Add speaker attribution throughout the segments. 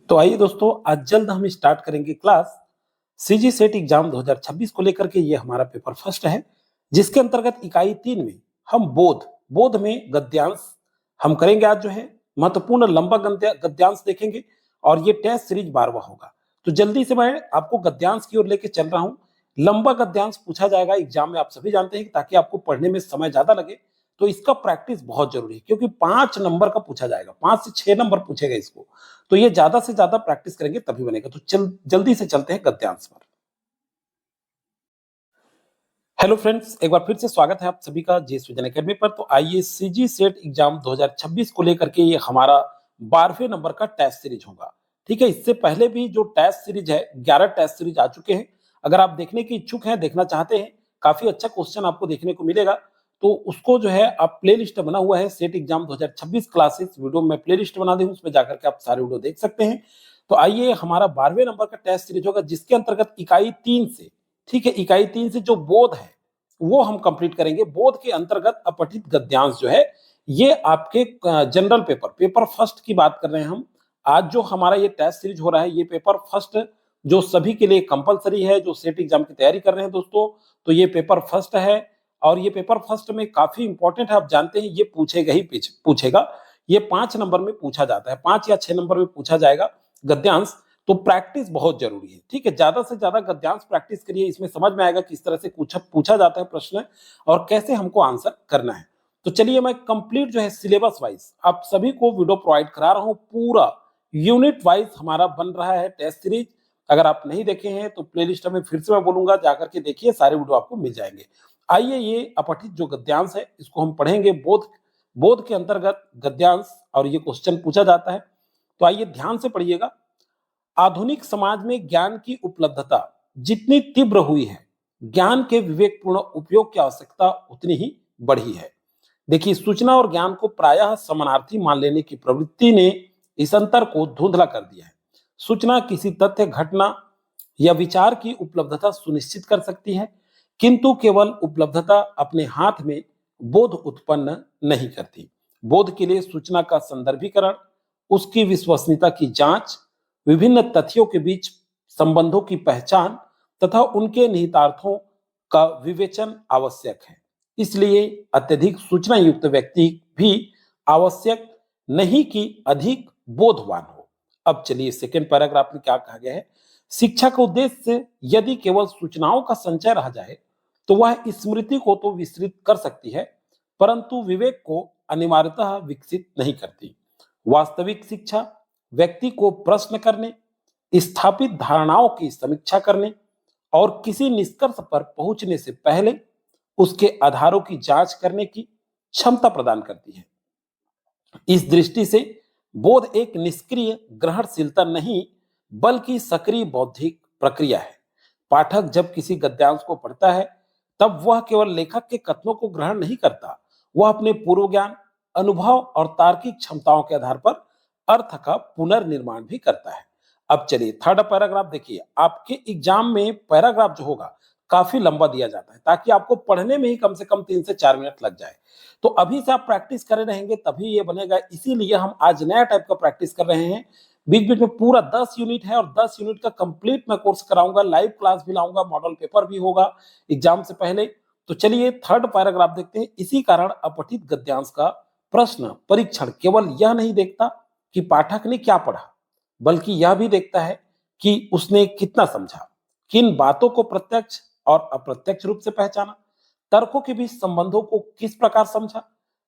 Speaker 1: तो आइए दोस्तों, आज जल्द हम स्टार्ट करेंगे क्लास सीजी सेट एग्जाम 2026 को लेकर के। ये हमारा पेपर फर्स्ट है, जिसके अंतर्गत इकाई 3 में हम बोध बोध में गद्यांश हम करेंगे। आज जो है महत्वपूर्ण लंबा गद्यांश देखेंगे और ये टेस्ट सीरीज 12वां होगा। तो जल्दी से मैं आपको गद्यांश की ओर लेके चल रहा हूँ। लंबा गद्यांश पूछा जाएगा एग्जाम में, आप सभी जानते हैं, ताकि आपको पढ़ने में समय ज्यादा लगे। तो इसका प्रैक्टिस बहुत जरूरी है, क्योंकि 5 नंबर का पूछा जाएगा, 5 से 6 नंबर पूछेगा इसको। तो ये ज्यादा से ज्यादा प्रैक्टिस करेंगे तभी बनेगा। तो जल्दी से चलते हैं गद्यांश पर। हेलो फ्रेंड्स, एक बार फिर से स्वागत है आप सभी का जे सृजन अकेडमी पर। तो आइए, सीजी सेट एग्जाम 2026 को लेकर के ये हमारा 12वें नंबर का टेस्ट सीरीज होगा। ठीक है, इससे पहले भी जो टेस्ट सीरीज है, 11 टेस्ट सीरीज आ चुके हैं। अगर आप देखने की इच्छुक हैं, देखना चाहते हैं, काफी अच्छा क्वेश्चन आपको देखने को मिलेगा। तो उसको जो है, आप प्ले लिस्ट बना हुआ है सेट एग्जाम 2026 क्लासेस वीडियो में, प्ले लिस्ट बना दी, उसमें जाकर के आप सारे वीडियो देख सकते हैं। तो आइए, हमारा 12वें नंबर का टेस्ट सीरीज होगा, जिसके अंतर्गत इकाई 3 से, ठीक है, इकाई 3 से जो बोध है वो हम कंप्लीट करेंगे। बोध के अंतर्गत अपठित गद्यांश जो है, ये आपके जनरल पेपर फर्स्ट की बात कर रहे हैं हम। आज जो हमारा ये टेस्ट सीरीज हो रहा है, ये पेपर फर्स्ट जो सभी के लिए कंपलसरी है, जो सेट एग्जाम की तैयारी कर रहे हैं दोस्तों। तो ये पेपर फर्स्ट है और ये पेपर फर्स्ट में काफी इंपॉर्टेंट है। आप जानते हैं, ये पूछेगा ही पूछेगा। ये 5 नंबर में पूछा जाता है, 5 या 6 नंबर में पूछा जाएगा गद्यांश। तो प्रैक्टिस बहुत जरूरी है, ठीक है। ज्यादा से ज्यादा गद्यांश प्रैक्टिस करिए, इसमें समझ में आएगा किस तरह से पूछा जाता है प्रश्न और कैसे हमको आंसर करना है। तो चलिए, मैं कंप्लीट जो है सिलेबस वाइज आप सभी को वीडियो प्रोवाइड करा रहा हूं। पूरा यूनिट वाइज हमारा बन रहा है टेस्ट सीरीज। अगर आप नहीं देखे हैं तो प्लेलिस्ट में फिर से मैं बोलूंगा, जाकर के देखिए, सारे वीडियो आपको मिल जाएंगे। आइए, ये अपठित जो गद्यांश है, इसको हम पढ़ेंगे। बोध बोध के अंतर्गत गद्यांश और ये क्वेश्चन पूछा जाता है। तो आइए ध्यान से पढ़िएगा। आधुनिक समाज में ज्ञान की उपलब्धता जितनी तीव्र हुई है, ज्ञान के विवेकपूर्ण उपयोग की आवश्यकता उतनी ही बढ़ी है। देखिए, सूचना और ज्ञान को प्रायः समानार्थी मान लेने की प्रवृत्ति ने इस अंतर को धुंधला कर दिया है। सूचना किसी तथ्य, घटना या विचार की उपलब्धता सुनिश्चित कर सकती है, किंतु केवल उपलब्धता अपने हाथ में बोध उत्पन्न नहीं करती। बोध के लिए सूचना का संदर्भीकरण, उसकी विश्वसनीयता की जांच, विभिन्न तथ्यों के बीच संबंधों की पहचान तथा उनके निहितार्थों का विवेचन आवश्यक है। इसलिए अत्यधिक सूचना युक्त व्यक्ति भी आवश्यक नहीं कि अधिक बोधवान हो। अब चलिए, सेकेंड पैराग्राफ में क्या कहा गया है। शिक्षा का उद्देश्य यदि केवल सूचनाओं का संचय रह जाए तो वह स्मृति को तो विस्तृत कर सकती है, परंतु विवेक को अनिवार्यतः विकसित नहीं करती। वास्तविक शिक्षा व्यक्ति को प्रश्न करने, स्थापित धारणाओं की समीक्षा करने और किसी निष्कर्ष पर पहुंचने से पहले उसके आधारों की जांच करने की क्षमता प्रदान करती है। इस दृष्टि से बोध एक निष्क्रिय ग्रहणशीलता नहीं, बल्कि सक्रिय बौद्धिक प्रक्रिया है। पाठक जब किसी गद्यांश को पढ़ता है, तब वह केवल लेखक के कथनों को ग्रहण नहीं करता, वह अपने पूर्व ज्ञान, अनुभव और तार्किक क्षमताओं के आधार पर अर्थ का पुनर्निर्माण भी करता है। अब चलिए, थर्ड पैराग्राफ देखिए। आपके एग्जाम में पैराग्राफ जो होगा काफी लंबा दिया जाता है, ताकि आपको पढ़ने में ही कम से कम 3 से 4 मिनट लग जाए। तो अभी से आप प्रैक्टिस करे रहेंगे तभी ये बनेगा। इसीलिए हम आज नया टाइप का प्रैक्टिस कर रहे हैं। बीच बीच में पूरा 10 यूनिट है और 10 यूनिट का कंप्लीट मैं कोर्स कराऊंगा, लाइव क्लास भी लाऊंगा, मॉडल पेपर भी होगा एग्जाम से पहले। तो चलिए, थर्ड पैराग्राफ देखते हैं। इसी कारण अपठित गद्यांश का प्रश्न परीक्षण केवल यह नहीं देखता कि पाठक ने क्या पढ़ा, बल्कि यह भी देखता है कि उसने कितना समझा, किन बातों को प्रत्यक्ष और अप्रत्यक्ष रूप से पहचाना, तर्कों के बीच संबंधों को किस प्रकार समझा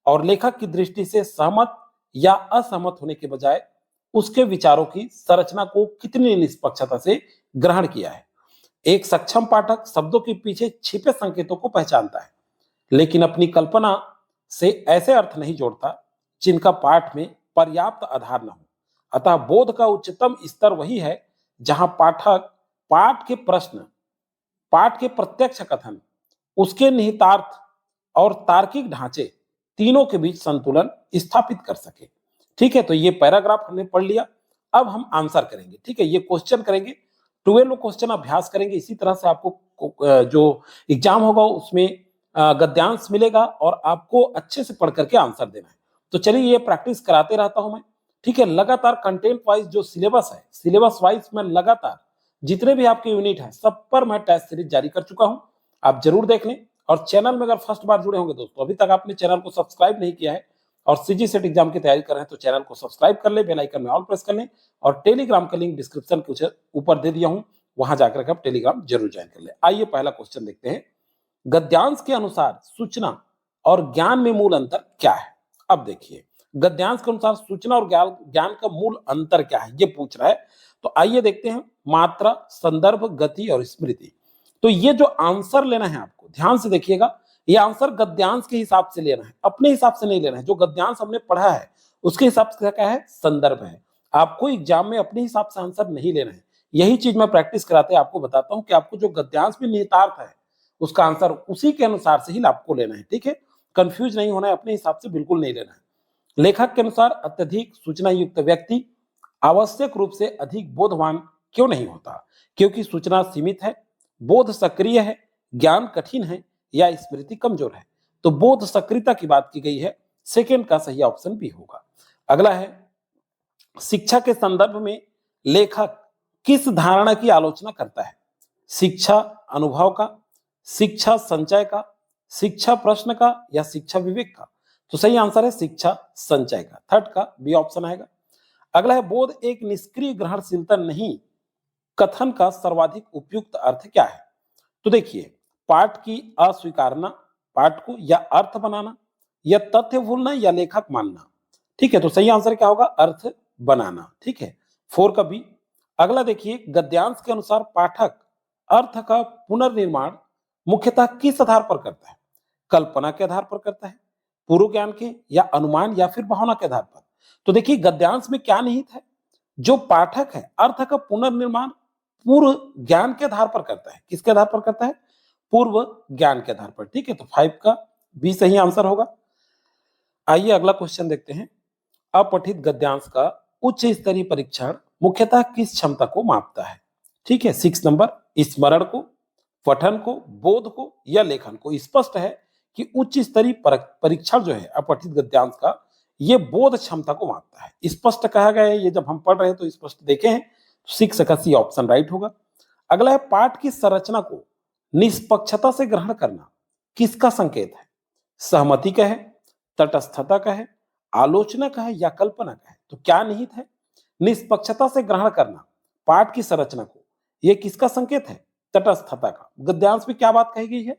Speaker 1: और लेखक की दृष्टि से सहमत या असहमत होने के बजाय उसके विचारों की संरचना को कितनी निष्पक्षता से ग्रहण किया है। एक सक्षम पाठक शब्दों के पीछे छिपे संकेतों को पहचानता है, लेकिन अपनी कल्पना से ऐसे अर्थ नहीं जोड़ता जिनका पाठ में पर्याप्त आधार न हो। अतः बोध का उच्चतम स्तर वही है जहां पाठक पाठ के प्रश्न, पाठ के प्रत्यक्ष कथन, उसके निहितार्थ और तार्किक ढांचे, तीनों के बीच संतुलन स्थापित कर सके। ठीक है, तो ये पैराग्राफ हमने पढ़ लिया। अब हम आंसर करेंगे, ठीक है, ये क्वेश्चन करेंगे, 12 क्वेश्चन अभ्यास करेंगे। इसी तरह से आपको जो एग्जाम होगा उसमें गद्यांश मिलेगा और आपको अच्छे से पढ़ करके आंसर देना है। तो चलिए, ये प्रैक्टिस कराते रहता हूं मैं, ठीक है, लगातार कंटेंट वाइज जो सिलेबस है, सिलेबस वाइज मैं लगातार जितने भी आपके यूनिट हैं सब पर मैं टेस्ट सीरीज जारी कर चुका हूं। आप जरूर देख लें। और चैनल में अगर फर्स्ट बार जुड़े होंगे दोस्तों, अभी तक आपने चैनल को सब्सक्राइब नहीं किया है और सीजी सेट एग्जाम की तैयारी कर रहे हैं तो चैनल को सब्सक्राइब कर ले, बेल आइकन में ऑल प्रेस कर लें और टेलीग्राम का लिंक डिस्क्रिप्शन के ऊपर दे दिया हूं, वहां जाकर आप टेलीग्राम जरूर ज्वाइन कर ले। आइए पहला क्वेश्चन देखते हैं। गद्यांश के अनुसार सूचना और ज्ञान में मूल अंतर क्या है? अब देखिए, गद्यांश के अनुसार सूचना और ज्ञान का मूल अंतर क्या है, ये पूछ रहा है। तो आइए देखते हैं। मात्रा, संदर्भ, गति और स्मृति। तो ये जो आंसर लेना है आपको, ध्यान से देखिएगा, ये आंसर गद्यांश के हिसाब से लेना है, अपने हिसाब से नहीं लेना है। जो गद्यांश हमने पढ़ा है उसके हिसाब से क्या है, संदर्भ है। आपको एग्जाम में अपने हिसाब से आंसर नहीं लेना है। यही चीज मैं प्रैक्टिस कराते आपको बताता हूं कि आपको जो गद्यांश में निहितार्थ है उसका आंसर उसी के अनुसार से ही आपको लेना है। ठीक है, कंफ्यूज नहीं होना है, अपने हिसाब से बिल्कुल नहीं लेना है। लेखक के अनुसार अत्यधिक सूचना युक्त व्यक्ति आवश्यक रूप से अधिक बोधवान क्यों नहीं होता? क्योंकि सूचना सीमित है, बोध सक्रिय है, ज्ञान कठिन है या स्मृति कमजोर है। तो बोध सक्रियता की बात की गई है, सेकंड का सही ऑप्शन भी होगा। अगला है, शिक्षा के संदर्भ में लेखक किस धारणा की आलोचना करता है? शिक्षा अनुभव का, शिक्षा संचय का, शिक्षा प्रश्न का या शिक्षा विवेक का? तो सही आंसर है शिक्षा संचय का, थर्ड का बी ऑप्शन आएगा। अगला है, बोध एक निष्क्रिय ग्रहणशीलता नहीं कथन का सर्वाधिक उपयुक्त अर्थ क्या है? तो देखिए, पाठ की अस्वीकारना, पाठ को या अर्थ बनाना या तथ्य भूलना या लेखक मानना। ठीक है, तो सही आंसर क्या होगा, अर्थ बनाना। ठीक है, फोर का बी। अगला देखिए, गद्यांश के अनुसार पाठक अर्थ का पुनर्निर्माण मुख्यतः किस आधार पर करता है? कल्पना के आधार पर करता है, पूर्व ज्ञान के या अनुमान या फिर भावना के आधार पर? तो देखिए, गद्यांश में क्या निहित है, जो पाठक है अर्थ का पुनर्निर्माण पूर्व ज्ञान के आधार पर करता है। किसके आधार पर करता है? पूर्व ज्ञान के आधार पर। ठीक है, तो 5 का बी सही आंसर होगा। आइए अगला क्वेश्चन देखते हैं। अपठित गद्यांश का उच्च स्तरीय परीक्षण मुख्यतः किस क्षमता को मापता है? ठीक है, 6 नंबर, स्मरण को, पठन को, बोध को या लेखन को? स्पष्ट है कि उच्च स्तरीय परीक्षण जो है अपठित गद्यांश का, ये बोध क्षमता को मापता है। स्पष्ट कहा गया है, ये जब हम पढ़ रहे हैं तो स्पष्ट देखे हैं। 6 का सी ऑप्शन राइट होगा। अगला है, पाठ की संरचना को निष्पक्षता से ग्रहण करना किसका संकेत है? सहमति का है, तटस्थता का है, आलोचना का है या कल्पना का है? तो क्या निहित है? निष्पक्षता से ग्रहण करना पाठ की संरचना को, यह किसका संकेत है? तटस्थता का। गद्यांश में क्या बात कही गई है?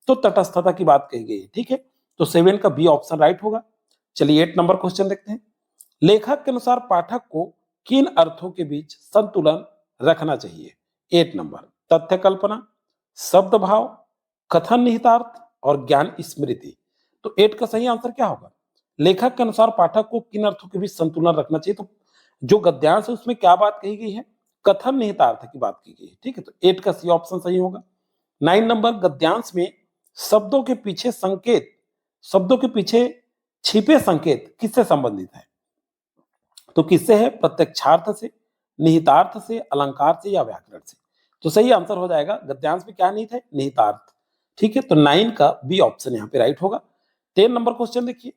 Speaker 1: तो तटस्थता की बात कही गई है। ठीक है, तो 7 का बी ऑप्शन राइट होगा। चलिए 8 नंबर क्वेश्चन देखते हैं। लेखक के अनुसार पाठक को किन अर्थों के बीच संतुलन रखना चाहिए? 8 नंबर, तथ्य कल्पना, शब्द भाव, कथन निहितार्थ और ज्ञान स्मृति। तो 8 का सही आंसर क्या होगा? लेखक के अनुसार पाठक को किन अर्थों के बीच संतुलन रखना चाहिए? तो जो गद्यांश है उसमें क्या बात कही गई है? कथन निहितार्थ की बात की गई है। ठीक है, तो 8 का सी ऑप्शन सही होगा। 9 नंबर, गद्यांश में शब्दों के पीछे संकेत, शब्दों के पीछे छिपे संकेत किससे संबंधित है? तो किससे है? प्रत्यक्षार्थ से, निहितार्थ से, अलंकार से या व्याकरण से? तो सही आंसर हो जाएगा, गद्यांश में क्या निहित है? निहितार्थ। ठीक है, तो 9 का बी ऑप्शन यहाँ पे राइट होगा। 10 नंबर क्वेश्चन देखिए।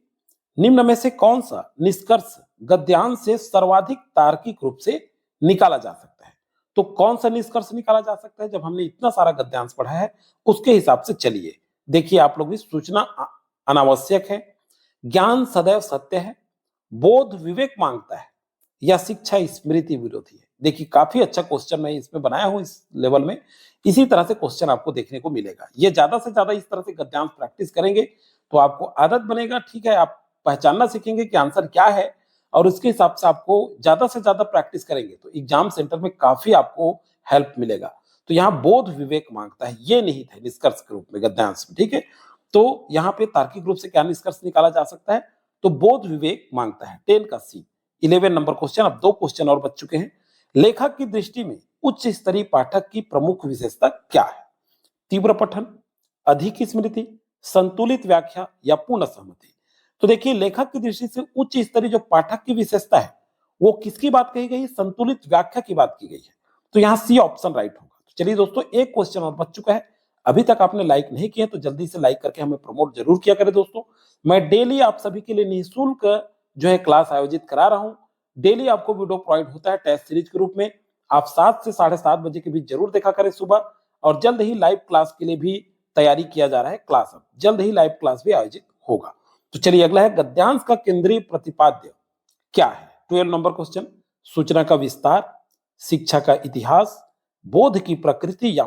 Speaker 1: निम्न में से कौन सा निष्कर्ष गद्यांश से सर्वाधिक तार्किक रूप से निकाला जा सकता है? तो कौन सा निष्कर्ष निकाला जा सकता है? जब हमने इतना सारा गद्यांश पढ़ा है उसके हिसाब से चलिए देखिए आप लोग भी। सूचना अनावश्यक है, ज्ञान सदैव सत्य है, बोध विवेक मांगता है या शिक्षा स्मृति विरोधी है? देखिए काफी अच्छा क्वेश्चन मैं इसमें बनाया हूं इस लेवल में। इसी तरह से क्वेश्चन आपको देखने को मिलेगा। ये ज्यादा से ज्यादा इस तरह से गद्यांश प्रैक्टिस करेंगे तो आपको आदत बनेगा। ठीक है, आप पहचानना सीखेंगे कि आंसर क्या है और उसके हिसाब से आपको ज्यादा से ज्यादा प्रैक्टिस करेंगे तो एग्जाम सेंटर में काफी आपको हेल्प मिलेगा। तो यहाँ बोध विवेक मांगता है, ये निहित है निष्कर्ष के रूप में गद्यांश में। ठीक है, तो यहाँ पे तार्किक रूप से क्या निष्कर्ष निकाला जा सकता है? तो बोध विवेक मांगता है। 10 का सी। 11 नंबर क्वेश्चन, अब 2 क्वेश्चन और बच चुके हैं। लेखक की दृष्टि में उच्च स्तरीय पाठक की प्रमुख विशेषता क्या है? तीव्र पठन, अधिक स्मृति, संतुलित व्याख्या या पूर्ण सहमति? तो देखिए, लेखक की दृष्टि से उच्च स्तरीय जो पाठक की विशेषता है वो किसकी बात कही गई? संतुलित व्याख्या की बात की गई है। तो यहाँ सी ऑप्शन राइट होगा। तो चलिए दोस्तों, एक क्वेश्चन और बच चुका है। अभी तक आपने लाइक नहीं किया तो जल्दी से लाइक करके हमें प्रमोट जरूर किया करें दोस्तों। मैं डेली आप सभी के लिए निःशुल्क जो है क्लास आयोजित करा रहा हूं। डेली आपको वीडियो प्रोवाइड होता है टेस्ट सीरीज के रूप में। आप 7 से 7:30 बजे के बीच जरूर देखा करें सुबह। और जल्द ही लाइव क्लास के लिए भी तैयारी किया जा रहा है। क्लास अब जल्द ही लाइव क्लास भी आयोजित होगा। तो चलिए अगला है, गद्यांश का केंद्रीय प्रतिपाद्य क्या है? 12 नंबर क्वेश्चन। सूचना का विस्तार, शिक्षा का इतिहास, बोध की प्रकृति या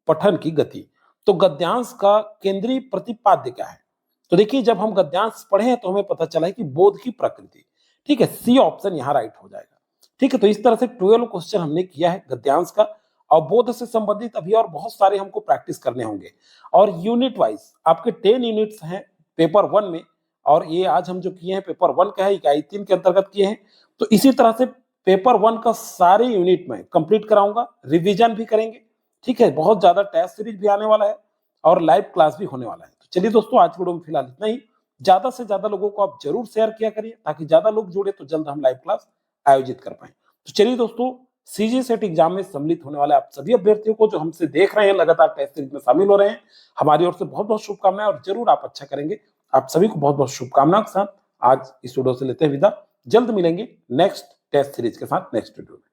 Speaker 1: पठन की गति। तो गद्यांश का केंद्रीय प्रतिपाद्य क्या है? तो देखिए, जब हम गद्यांश पढ़े हैं तो हमें पता चला है कि बोध की प्रकृति। ठीक है, सी ऑप्शन यहाँ राइट हो जाएगा। ठीक है, तो इस तरह से 12 क्वेश्चन हमने किया है गद्यांश का। और बोध से संबंधित अभी और बहुत सारे हमको प्रैक्टिस करने होंगे। और यूनिट वाइज आपके 10 यूनिट्स हैं पेपर 1 में। और ये आज हम जो किए हैं पेपर 1 का है, इकाई 3 के अंतर्गत किए हैं। तो इसी तरह से पेपर 1 का सारे यूनिट में कंप्लीट कराऊंगा, रिवीजन भी करेंगे। ठीक है, बहुत ज्यादा टेस्ट सीरीज भी आने वाला है और लाइव क्लास भी होने वाला है। तो चलिए दोस्तों, आज की वीडियो में फिलहाल इतना ही। ज्यादा से ज्यादा लोगों को आप जरूर शेयर किया करिए ताकि ज्यादा लोग जुड़े तो जल्द हम लाइव क्लास आयोजित कर पाए। तो चलिए दोस्तों, सीजी सेट एग्जाम में सम्मिलित होने वाले आप सभी अभ्यर्थियों को जो हमसे देख रहे हैं, लगातार टेस्ट सीरीज में शामिल हो रहे हैं, हमारी ओर से बहुत बहुत शुभकामनाएं और जरूर आप अच्छा करेंगे। आप सभी को बहुत बहुत शुभकामनाओं के साथ आज इस वीडियो से लेते हैं विदा। जल्द मिलेंगे नेक्स्ट टेस्ट सीरीज के साथ नेक्स्ट वीडियो में।